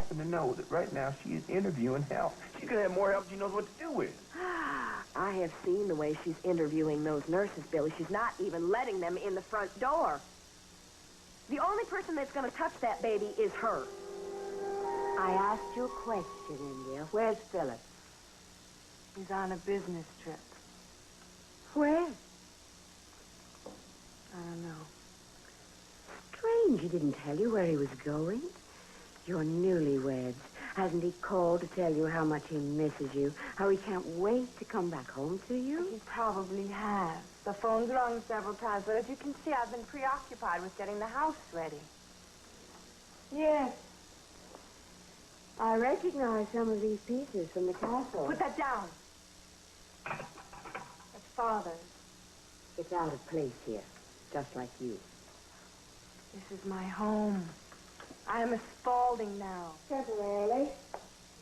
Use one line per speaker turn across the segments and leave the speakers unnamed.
happen to know that right now she is interviewing help. She's going to have more help than she knows what to do with.
I have seen the way she's interviewing those nurses, Billy. She's not even letting them in the front door. The only person that's going to touch that baby is her.
I asked you a question, India. Where's Philip?
He's on a business trip.
Where?
I don't know.
Strange he didn't tell you where he was going. You're newlyweds. Hasn't he called to tell you how much he misses you? How he can't wait to come back home to you?
He probably has. The phone's rung several times, but as you can see, I've been preoccupied with getting the house ready.
Yes. I recognize some of these pieces from the castle.
Put that down. That's Father's.
It's out of place here, just like you.
This is my home. I am a Spaulding now.
Temporarily.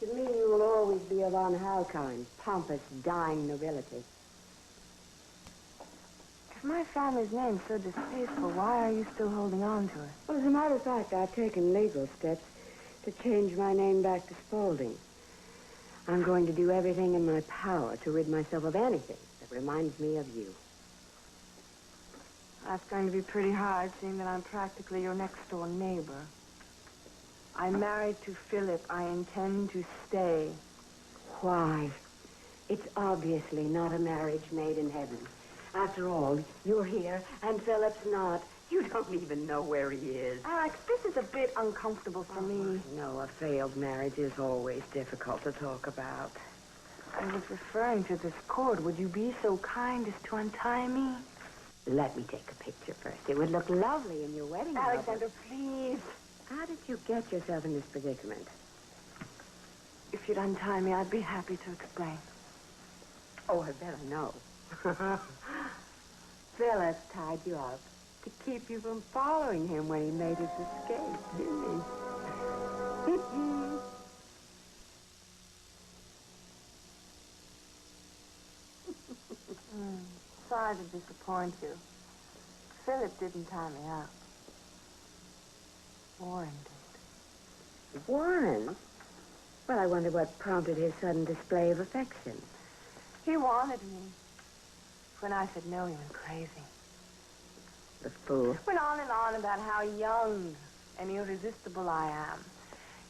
To me, you will always be a von Howe kind, pompous, dying nobility.
If my family's name's so distasteful, why are you still holding on to it?
Well, as a matter of fact, I've taken legal steps to change my name back to Spaulding. I'm going to do everything in my power to rid myself of anything that reminds me of you.
That's going to be pretty hard, seeing that I'm practically your next-door neighbor. I'm married to Philip. I intend to stay.
Why? It's obviously not a marriage made in heaven. After all, you're here, and Philip's not. You don't even know where he is.
Alex, this is a bit uncomfortable for me.
No, a failed marriage is always difficult to talk about.
I was referring to this cord. Would you be so kind as to untie me?
Let me take a picture first. It would look lovely in your wedding album.
Alexander, please.
How did you get yourself in this predicament?
If you'd untie me, I'd be happy to explain.
Oh, I better know. Philip tied you up to keep you from following him when he made his escape, didn't he?
Sorry to disappoint you. Philip didn't tie me up. Warren did.
Warren? Well, I wonder what prompted his sudden display of affection.
He wanted me. When I said no, he went crazy.
The fool.
Went on and on about how young and irresistible I am.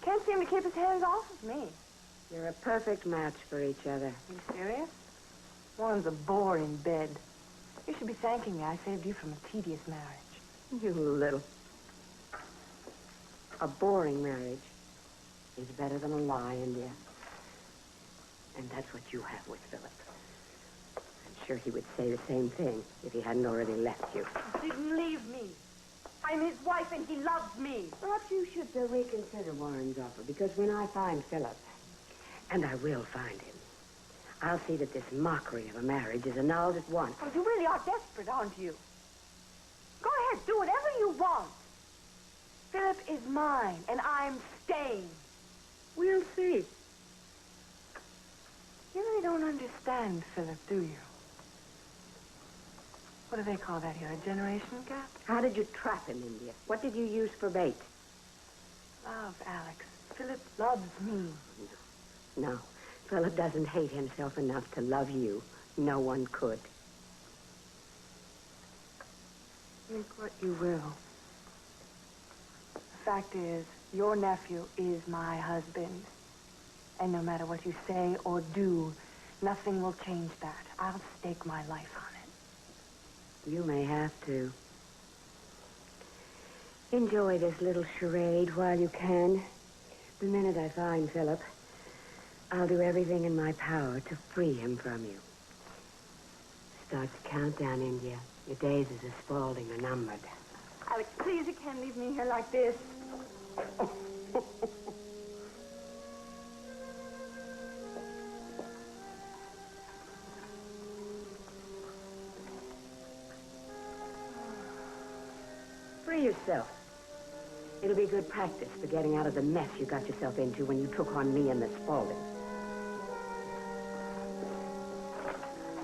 Can't seem to keep his hands off of me.
You're a perfect match for each other.
Are you serious? Warren's a bore in bed. You should be thanking me. I saved you from a tedious marriage.
You little. A boring marriage is better than a lie, India. And that's what you have with Philip. I'm sure he would say the same thing if he hadn't already left you.
He didn't leave me. I'm his wife and he loves me.
Perhaps you should reconsider Warren's offer, because when I find Philip, and I will find him, I'll see that this mockery of a marriage is annulled at once.
Oh, you really are desperate, aren't you? Go ahead, do whatever you want. Philip is mine, and I'm staying.
We'll see.
You really don't understand, Philip, do you? What do they call that here, a generation gap?
How did you trap him, India? What did you use for bait?
Love, Alex. Philip loves me.
No. Philip doesn't hate himself enough to love you. No one could.
Think what you will. The fact is, your nephew is my husband. And no matter what you say or do, nothing will change that. I'll stake my life on it.
You may have to. Enjoy this little charade while you can. The minute I find Philip, I'll do everything in my power to free him from you. Start the countdown, India. Your days as a Spaulding are numbered.
Alex, please, you can't leave me here like this.
Free yourself. It'll be good practice for getting out of the mess you got yourself into when you took on me and the Spaulding.